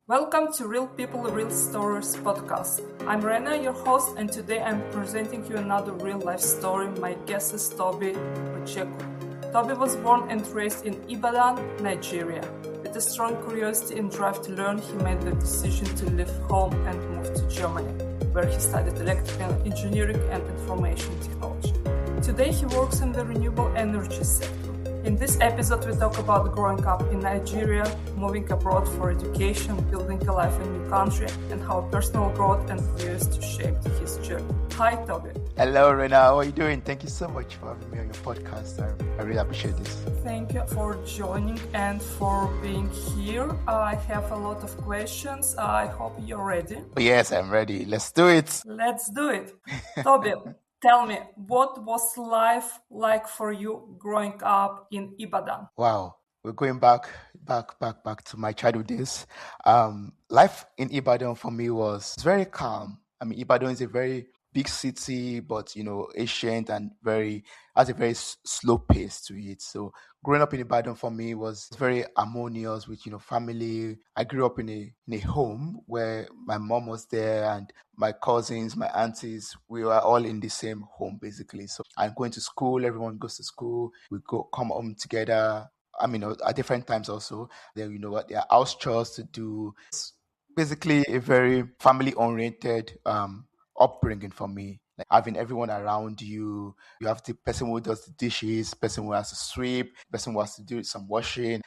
Welcome to Real People, Real Stories podcast. I'm Rena, your host, and today I'm presenting you another real life story. My guest is Tobi Ojekunle. Tobi was born and raised in Ibadan, Nigeria. With a strong curiosity and drive to learn, he made the decision to leave home and move to Germany, where he studied electrical engineering and information technology. Today he works in the renewable energy sector. In this episode, we talk about growing up in Nigeria, moving abroad for education, building a life in a new country, and how personal growth and curiosity shaped his journey. Hi, Tobi. Hello, Rena. How are you doing? Thank you so much for having me on your podcast. I really appreciate this. Thank you for joining and for being here. I have a lot of questions. I hope you're ready. Yes, I'm ready. Let's do it. Let's do it. Tobi, tell me, what was life like for you growing up in Ibadan? Wow. We're going back to my childhood days. Life in Ibadan for me was very calm. I mean, Ibadan is a very big city, but ancient and has a very slow pace to it. So growing up in Ibadan for me was very harmonious with family. I grew up in a home where my mom was there and my cousins, my aunties, we were all in the same home basically. So I'm going to school, everyone goes to school, we come home together. I mean, at different times also. Then there are house chores to do. It's basically a very family oriented upbringing for me, like having everyone around you. You have the person who does the dishes, person who has to sweep, person who has to do some washing.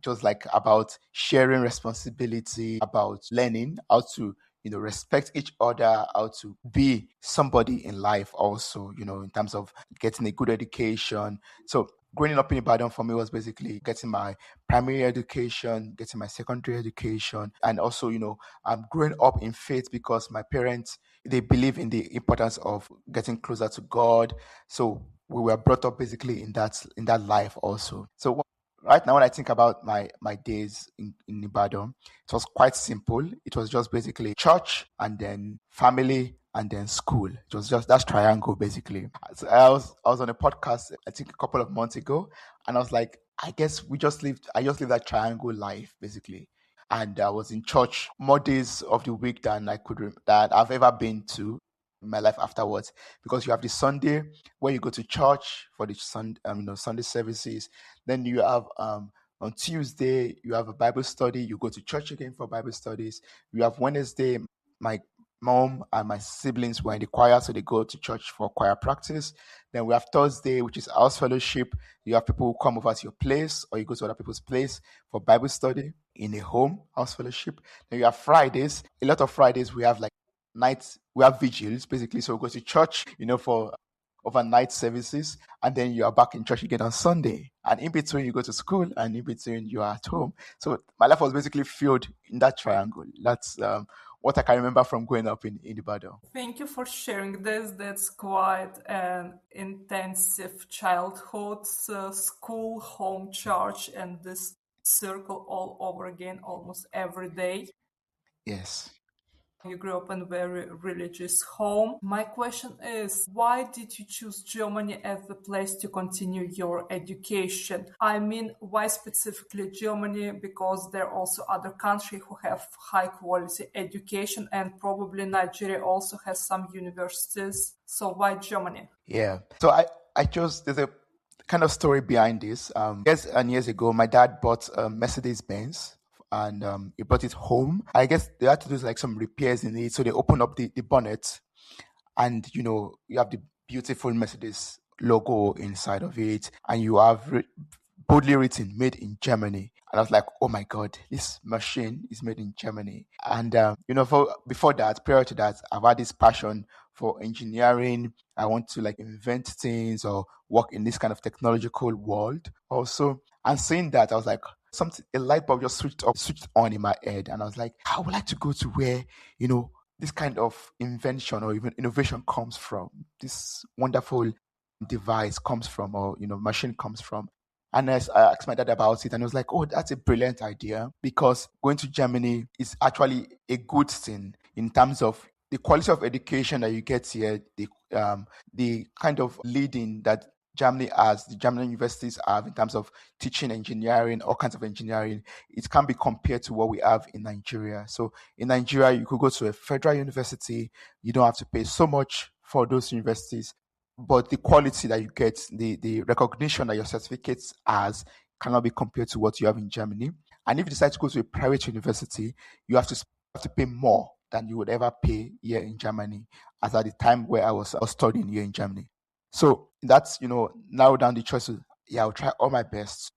Just like about sharing responsibility, about learning how to respect each other, how to be somebody in life also, in terms of getting a good education. So growing up in Ibadan for me was basically getting my primary education, getting my secondary education, and also, I'm growing up in faith because my parents, they believe in the importance of getting closer to God. So we were brought up basically in that life also. So right now, when I think about my days in Ibadan, it was quite simple. It was just basically church and then family and then school. It was just that triangle basically. So I was on a podcast I think a couple of months ago, and I was like, I guess I just lived that triangle life basically. And I was in church more days of the week than that I've ever been to in my life afterwards, because you have the Sunday where you go to church for the Sunday services. Then you have on Tuesday you have a Bible study. You go to church again for Bible studies. You have Wednesday. My mom and my siblings were in the choir, so they go to church for choir practice. Then we have Thursday, which is house fellowship. You have people who come over to your place, or you go to other people's place for Bible study in a home house fellowship. Then you have Fridays. A lot of Fridays we have like nights, we have vigils basically. So we go to church, for overnight services, and then you are back in church again on Sunday. And in between you go to school, and in between you are at home. So my life was basically filled in that triangle. That's what I can remember from growing up in Ibadan. Thank you for sharing this. That's quite an intensive childhood, school, home, church, and this circle all over again almost every day. Yes. You grew up in a very religious home. My question is, why did you choose Germany as the place to continue your education? I mean, why specifically Germany? Because there are also other countries who have high quality education, and probably Nigeria also has some universities. So why Germany? Yeah. So I chose, there's a kind of story behind this. Years and years ago, my dad bought a Mercedes Benz. And he brought it home. I guess they had to do like some repairs in it. So they opened up the bonnet, and you have the beautiful Mercedes logo inside of it, and you have boldly written "Made in Germany." And I was like, oh my God, this machine is made in Germany. And before that, prior to that, I've had this passion for engineering. I want to like invent things or work in this kind of technological world also. And seeing that, I was like, a light bulb just switched on in my head, and I was like, I would like to go to where this kind of invention or even innovation comes from, this wonderful device comes from, or machine comes from. And as I asked my dad about it, and he was like, oh, that's a brilliant idea, because going to Germany is actually a good thing in terms of the quality of education that you get here, the kind of leading that Germany has, the German universities have in terms of teaching engineering, all kinds of engineering, it can be compared to what we have in Nigeria. So in Nigeria, you could go to a federal university, you don't have to pay so much for those universities, but the quality that you get, the recognition that your certificates has cannot be compared to what you have in Germany. And if you decide to go to a private university, you have to pay more than you would ever pay here in Germany, as at the time where I was studying here in Germany. So that's, narrow down the choices. Yeah, I'll try all my best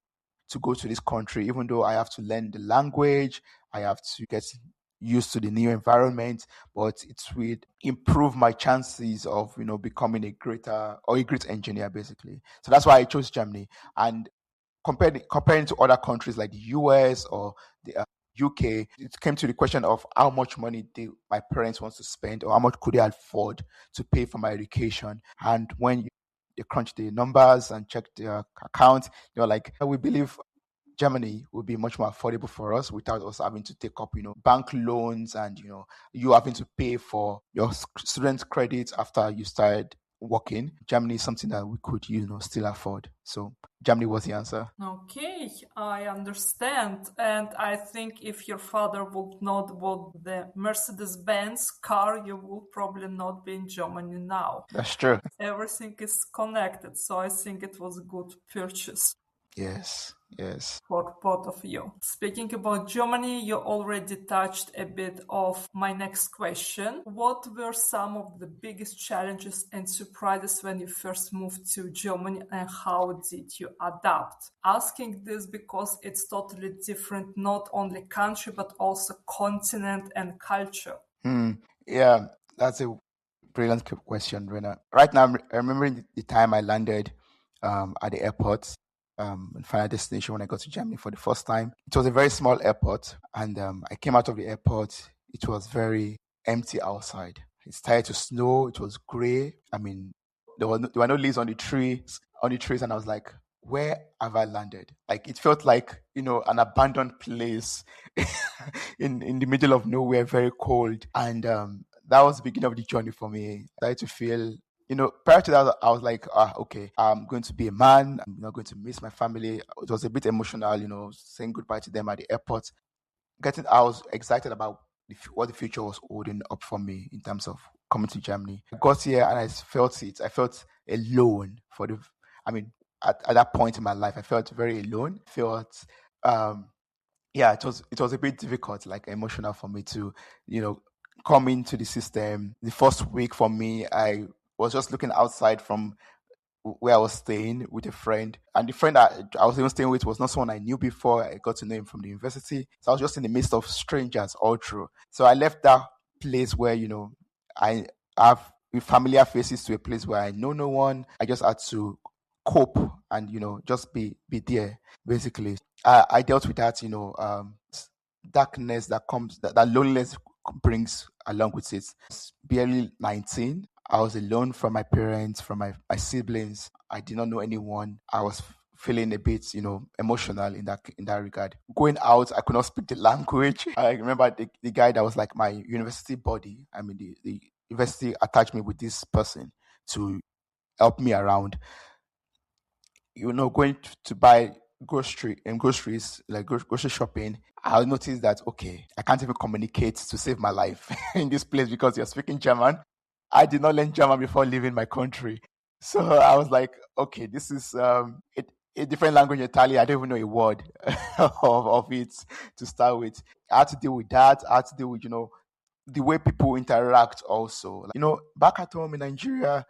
to go to this country, even though I have to learn the language, I have to get used to the new environment, but it will improve my chances of, becoming a great engineer, basically. So that's why I chose Germany. And comparing to other countries like the US or the UK, it came to the question of how much money my parents want to spend, or how much could they afford to pay for my education. And when they crunch the numbers and check their account, they're like, we believe Germany would be much more affordable for us without us having to take up, bank loans, and you having to pay for your student credit after you started working. Germany is something that we could, still afford. So Germany was the answer. Okay, I understand. And I think if your father would not bought the Mercedes-Benz car, you would probably not be in Germany now. That's true. Everything is connected, so I think it was a good purchase Yes. for both of you. Speaking about Germany, you already touched a bit of my next question. What were some of the biggest challenges and surprises when you first moved to Germany, and how did you adapt? Asking this because it's totally different, not only country, but also continent and culture. Yeah, that's a brilliant question, Rena. Right now, I'm remembering the time I landed at the airport, final destination, when I got to Germany for the first time. It was a very small airport, and I came out of the airport. It was very empty outside. It started to snow. It was gray. I mean, there were no leaves on the trees, and I was like, where have I landed? Like, it felt like, an abandoned place in the middle of nowhere, very cold. And that was the beginning of the journey for me. I started to feel, prior to that, I was like, okay, I'm going to be a man. I'm not going to miss my family. It was a bit emotional, saying goodbye to them at the airport. I was excited about what the future was holding up for me in terms of coming to Germany. I got here and I felt it. I felt alone at that point in my life, I felt very alone. Felt, yeah, it was a bit difficult, like emotional for me to, come into the system. The first week for me, I was just looking outside from where I was staying with a friend, and the friend I was even staying with was not someone I knew before. I got to know him from the university, so I was just in the midst of strangers all through. So I left that place where I have familiar faces to a place where I know no one. I just had to cope and just be there, basically. I dealt with that, darkness that loneliness brings along with it. Barely 19. I was alone from my parents, from my siblings. I did not know anyone. I was feeling a bit, emotional in that regard. Going out, I could not speak the language. I remember the guy that was like my university buddy. I mean, the university attached me with this person to help me around. Going to buy groceries, like grocery shopping. I'll notice that, okay, I can't even communicate to save my life in this place because you're speaking German. I did not learn German before leaving my country. So I was like, okay, this is a different language entirely. I don't even know a word of it to start with. I had to deal with that. I had to deal with, the way people interact also. Like, back at home in Nigeria,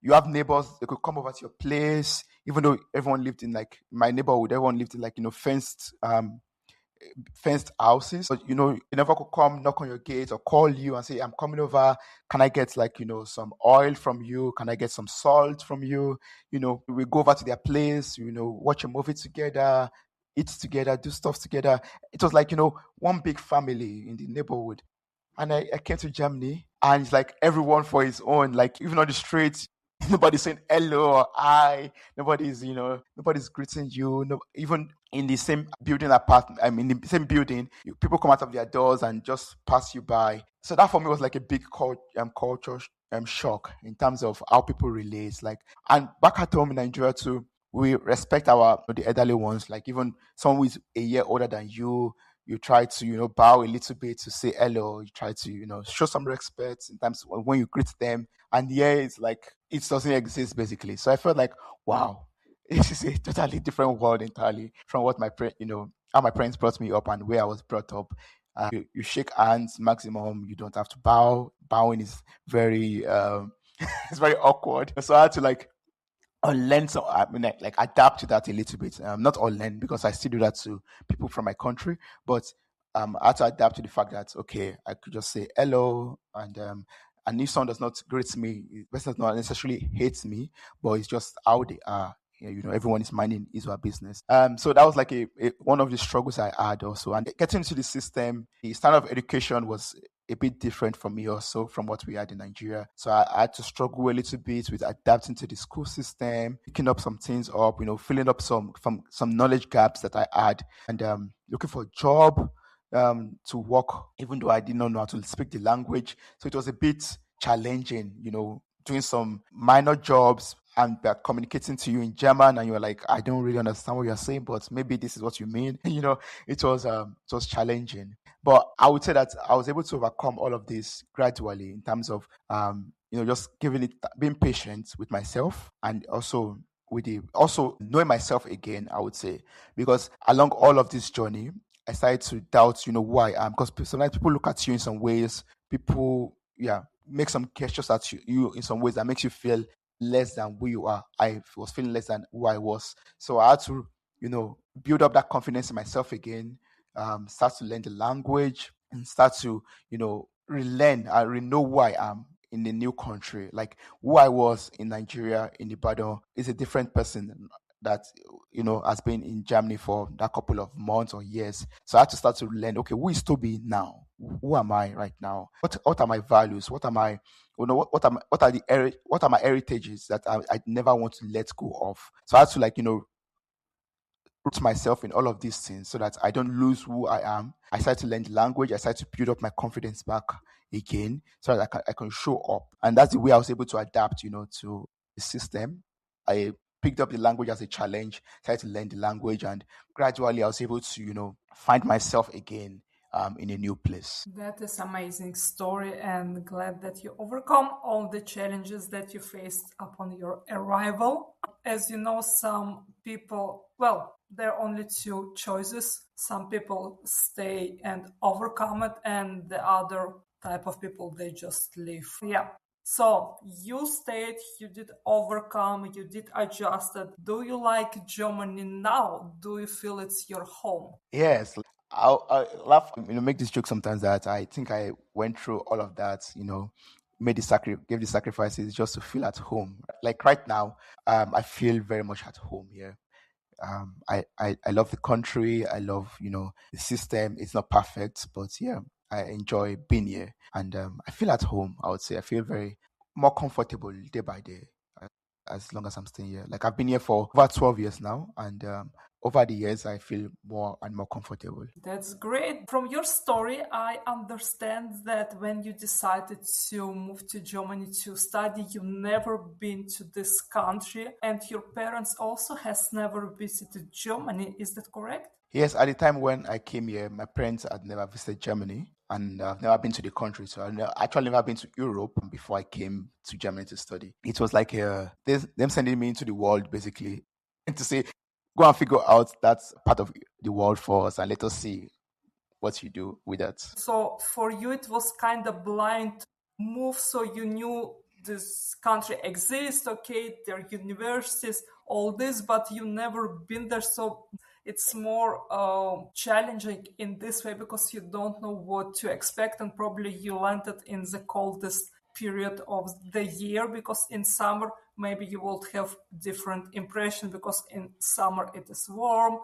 you have neighbors, they could come over to your place, even though everyone lived in, like, my neighborhood, everyone lived in, like, fenced houses. But you never could come knock on your gate or call you and say, I'm coming over. Can I get, like, some oil from you? Can I get some salt from you? We go over to their place, watch a movie together, eat together, do stuff together. It was like, one big family in the neighborhood. And I came to Germany, and it's like everyone for his own. Like, even on the streets, nobody's saying hello or hi. Nobody's greeting you. No, even in the same building apartment. I mean, in the same building, people come out of their doors and just pass you by. So that for me was like a big culture shock in terms of how people relate. Like, and back at home in Nigeria too, we respect our the elderly ones. Like even someone who is a year older than you try to bow a little bit to say hello. You try to show some respect in terms of when you greet them. And yeah, it's like it doesn't exist basically. So I felt like, wow, this is a totally different world entirely from what how my parents brought me up and where I was brought up. You shake hands maximum. You don't have to bow. Bowing is very it's very awkward. So I had to like unlearn some. I mean, like adapt to that a little bit. Not unlearn because I still do that to people from my country, but I had to adapt to the fact that okay, I could just say hello, and if someone does not greet me, the person does not necessarily hates me, but it's just how they are. Yeah, everyone is minding his or her business. So that was like one of the struggles I had also, and getting into the system, the standard of education was a bit different from me also from what we had in Nigeria. So I had to struggle a little bit with adapting to the school system, picking up some things up, filling up some knowledge gaps that I had, and looking for a job to work, even though I did not know how to speak the language. So it was a bit challenging, doing some minor jobs and they're communicating to you in German and you're like, I don't really understand what you're saying, but maybe this is what you mean. It was challenging. But I would say that I was able to overcome all of this gradually in terms of just being patient with myself and also knowing myself again, I would say. Because along all of this journey, I started to doubt, who I am. Because sometimes people look at you in some ways, people, yeah, make some gestures at you in some ways that makes you feel less than who you are. I was feeling less than who I was. So I had to, build up that confidence in myself again, start to learn the language and start to, relearn and know who I am in the new country. Like who I was in Nigeria, in Ibadan, is a different person that has been in Germany for that couple of months or years. So I had to start to learn, okay, who is Toby now? Who am I right now? What are my values? What am I what are my heritages that I never want to let go of? So I had to like root myself in all of these things so that I don't lose who I am. I started to learn the language. I started to build up my confidence back again so that I can show up. And that's the way I was able to adapt, to the system. I picked up the language as a challenge, started to learn the language, and gradually I was able to, find myself again in a new place. That is amazing story and glad that you overcome all the challenges that you faced upon your arrival. As you know, some people, well, there are only two choices. Some people stay and overcome it, and the other type of people, they just leave. Yeah. So you stayed, you did overcome, you did adjust it. Do you like Germany now? Do you feel it's your home? Yes, I laugh, make this joke sometimes that I think I went through all of that, gave the sacrifices just to feel at home. Like right now, I feel very much at home here. I love the country. I love, the system. It's not perfect, but yeah, I enjoy being here, and I feel at home. I would say I feel very more comfortable day by day as long as I'm staying here. Like I've been here for over 12 years now, and over the years, I feel more and more comfortable. That's great. From your story, I understand that when you decided to move to Germany to study, you never been to this country, and your parents also has never visited Germany. Is that correct? Yes, at the time when I came here, my parents had never visited Germany, and I've never been to the country. So actually never been to Europe before I came to Germany to study. It was like them sending me into the world basically, and to say, go and figure out that part of the world for us, and let us see what you do with that. So for you, it was kind of blind move. So you knew this country exists, okay, there are universities, all this, but you never been there. So it's more challenging in this way because you don't know what to expect, and probably you landed in the coldest period of the year, because in summer maybe you will have different impression, because in summer it is warm,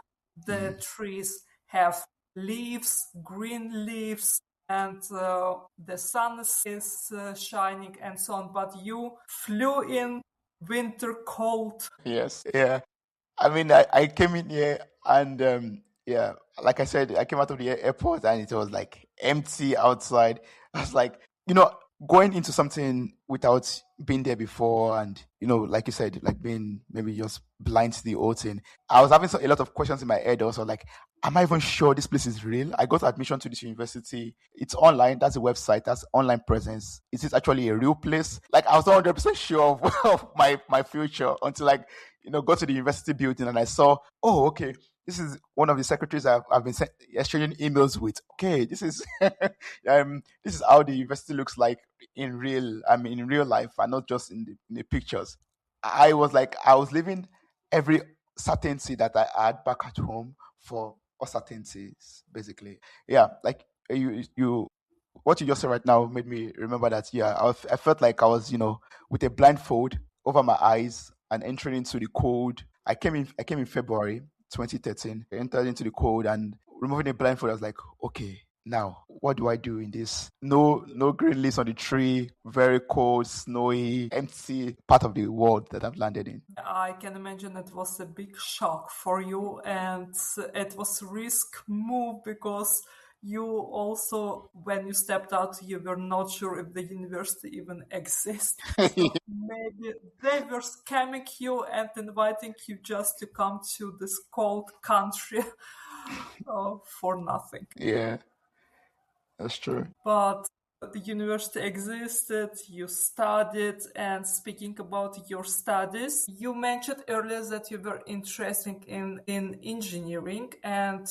the trees have leaves, green leaves, and the sun is shining and so on. But you flew in winter cold. Yes, yeah. I mean, I came in here and yeah, like I said, I came out of the airport and it was like empty outside. I was like, you know, going into something without being there before, and like you said, like being maybe just blind to the whole thing. I was having a lot of questions in my head. Also, like, am I even sure this place is real? I got admission to this university. It's online. That's a website. That's online presence. Is this actually a real place? Like, I was not 100% sure of, of my future until like go to the university building and I saw, oh, okay, this is one of the secretaries I've been exchanging emails with. Okay, this is this is how the university looks like in real. I mean, in real life, and not just in the pictures. I was living every certainty that I had back at home for uncertainties, basically. Yeah, like you what you just said right now made me remember that. Yeah, I felt like I was, with a blindfold over my eyes and entering into the cold. I came in February 2013. I entered into the cold and removing the blindfold. I was like, okay, now what do I do in this? No green leaves on the tree. Very cold, snowy, empty part of the world that I've landed in. I can imagine it was a big shock for you, and it was a risk move because you also, when you stepped out, you were not sure if the university even exists. So maybe they were scamming you and inviting you just to come to this cold country for nothing. Yeah, that's true. But the university existed, you studied, and speaking about your studies, you mentioned earlier that you were interested in engineering, and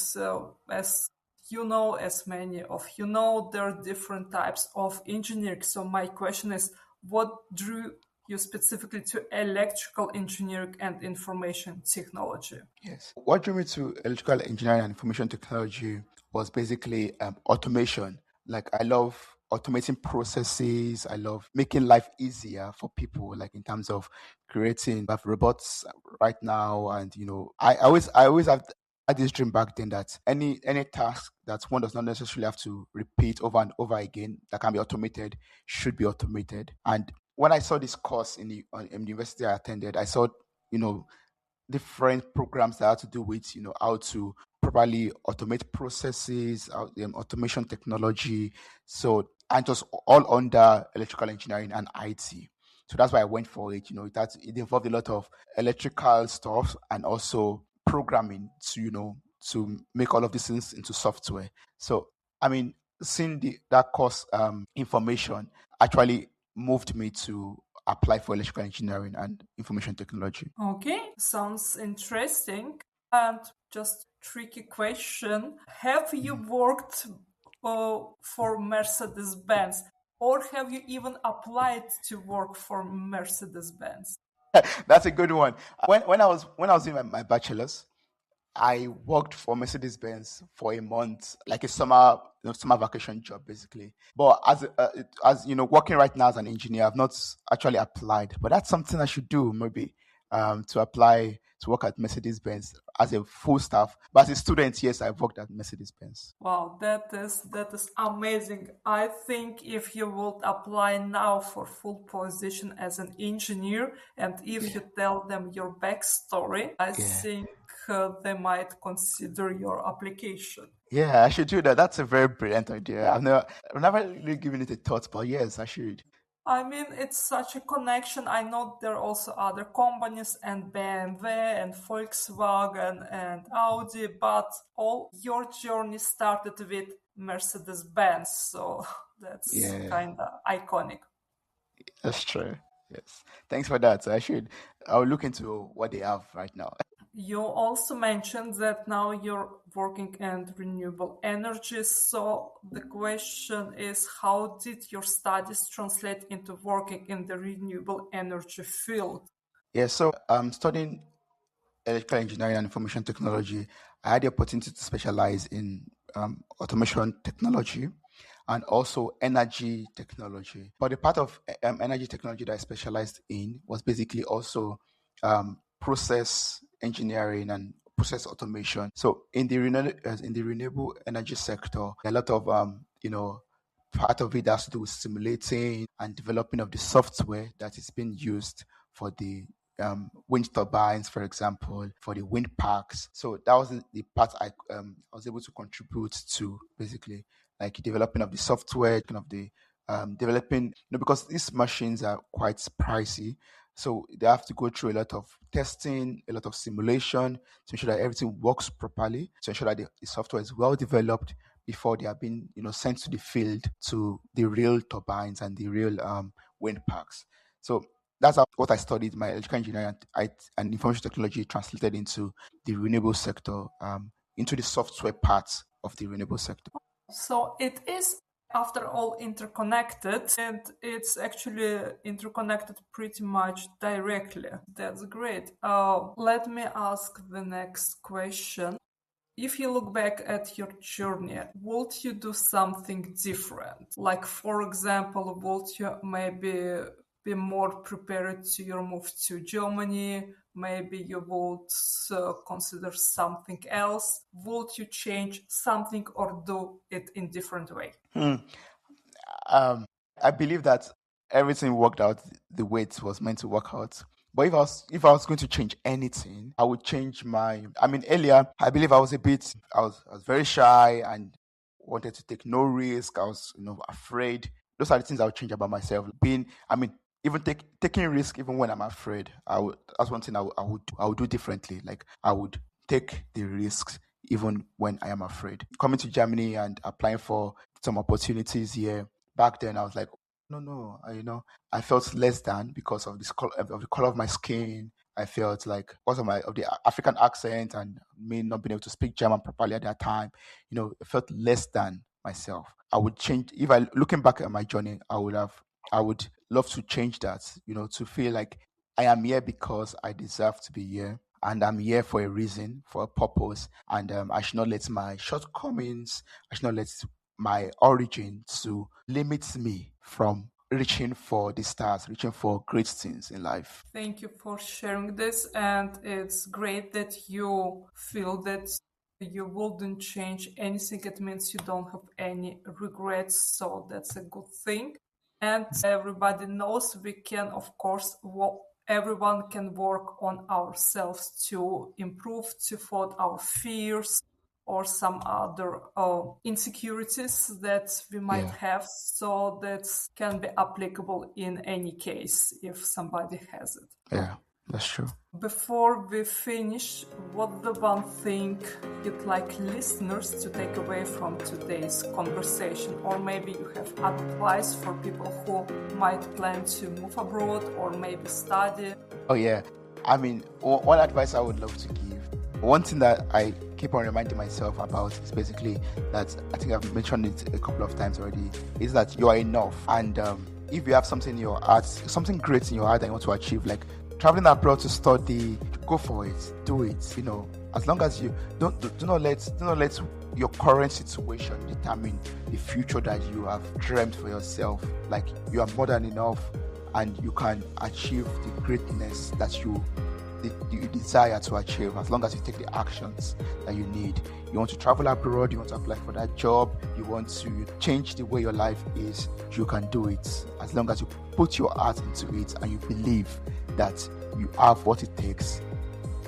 as you know, as many of you know, there are different types of engineering. So my question is, what drew you specifically to electrical engineering and information technology? Yes. What drew me to electrical engineering and information technology was basically automation. Like, I love automating processes. I love making life easier for people, like in terms of creating. We have robots right now, and I always had this dream back then that any task that one does not necessarily have to repeat over and over again that can be automated should be automated. And when I saw this course in the university I attended, I saw you know different programs that have to do with how to properly automate processes, automation technology. So, and just all under electrical engineering and IT. So that's why I went for it. It involved a lot of electrical stuff and also programming to make all of these things into software. So, I mean, seeing that course information actually moved me to apply for electrical engineering and information technology. Okay, sounds interesting. And just tricky question. Have you worked for Mercedes-Benz, or have you even applied to work for Mercedes-Benz? That's a good one. When I was doing my bachelor's, I worked for Mercedes Benz for a month, like a summer vacation job, basically. But as working right now as an engineer, I've not actually applied. But that's something I should do, maybe, to apply to work at Mercedes Benz as a full staff. But as a student, yes, I've worked at Mercedes Benz. Wow, that is amazing. I think if you would apply now for full position as an engineer, and if you tell them your backstory, I Yeah. think they might consider your application. Yeah, I should do that. That's a very brilliant idea. I've never really given it a thought, but yes, I should. I mean, it's such a connection. I know there are also other companies and BMW and Volkswagen and Audi, but all your journey started with Mercedes-Benz, so that's Yeah, kind of iconic. that's true. Yes. Thanks for that. I'll look into what they have right now. You also mentioned that now you're working in renewable energy. So the question is, how did your studies translate into working in the renewable energy field? Yeah, so I'm studying electrical engineering and information technology. I had the opportunity to specialize in automation technology and also energy technology. But the part of energy technology that I specialized in was basically also process engineering and process automation. So in the renewable energy sector, a lot of part of it has to do with simulating and developing of the software that is being used for the wind turbines, for example, for the wind parks. So that was the part I was able to contribute to, basically, like developing of the software, kind of the developing, because these machines are quite pricey. So they have to go through a lot of testing, a lot of simulation to ensure that everything works properly, to ensure that the software is well developed before they are being, sent to the field, to the real turbines and the real wind parks. So that's what I studied. My electrical engineering and information technology translated into the renewable sector, into the software part of the renewable sector. So it is, after all, interconnected, and it's actually interconnected pretty much directly. That's great. Let me ask the next question. If you look back at your journey, would you do something different? Like, for example, would you maybe be more prepared to your move to Germany? Maybe you would consider something else. Would you change something or do it in different way? I believe that everything worked out the way it was meant to work out. But if I was going to change anything, I would change earlier, I believe I was very shy and wanted to take no risk. I was, afraid. Those are the things I would change about myself. Even taking risk, even when I'm afraid, that's one thing I would do differently. Like, I would take the risks even when I am afraid. Coming to Germany and applying for some opportunities here, back then I was like, no, I felt less than because of of the color of my skin. I felt like because of the African accent and me not being able to speak German properly at that time, I felt less than myself. I would change, if I looking back at my journey, I would love to change that, to feel like I am here because I deserve to be here. And I'm here for a reason, for a purpose, and I should not let my shortcomings, I should not let my origin to limit me from reaching for the stars, reaching for great things in life. Thank you for sharing this, and it's great that you feel that you wouldn't change anything. It means you don't have any regrets, so that's a good thing. And everybody knows we can, of course, everyone can work on ourselves to improve, to fight our fears or some other insecurities that we might Yeah, have. So that can be applicable in any case if somebody has it. yeah, that's true. Before we finish, what's the one thing you'd like listeners to take away from today's conversation? Or maybe you have advice for people who might plan to move abroad or maybe study? Oh yeah, one advice I would love to give. One thing that I keep on reminding myself about is basically that, I think I've mentioned it a couple of times already, is that you are enough. And if you have something in your heart, something great in your heart that you want to achieve, like traveling abroad to study, go for it, do it. As long as you do not let your current situation determine the future that you have dreamt for yourself. Like, you are more than enough, and you can achieve the greatness that you desire to achieve, as long as you take the actions that you need. You want to travel abroad, you want to apply for that job, you want to change the way your life is, you can do it, as long as you put your heart into it and you believe that you have what it takes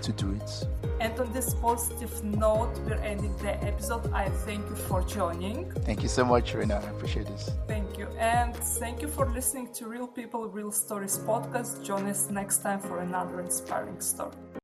to do it. And on this positive note, we're ending the episode. I thank you for joining. Thank you so much, Rena. I appreciate this. Thank you. And thank you for listening to Real People, Real Stories podcast. Join us next time for another inspiring story.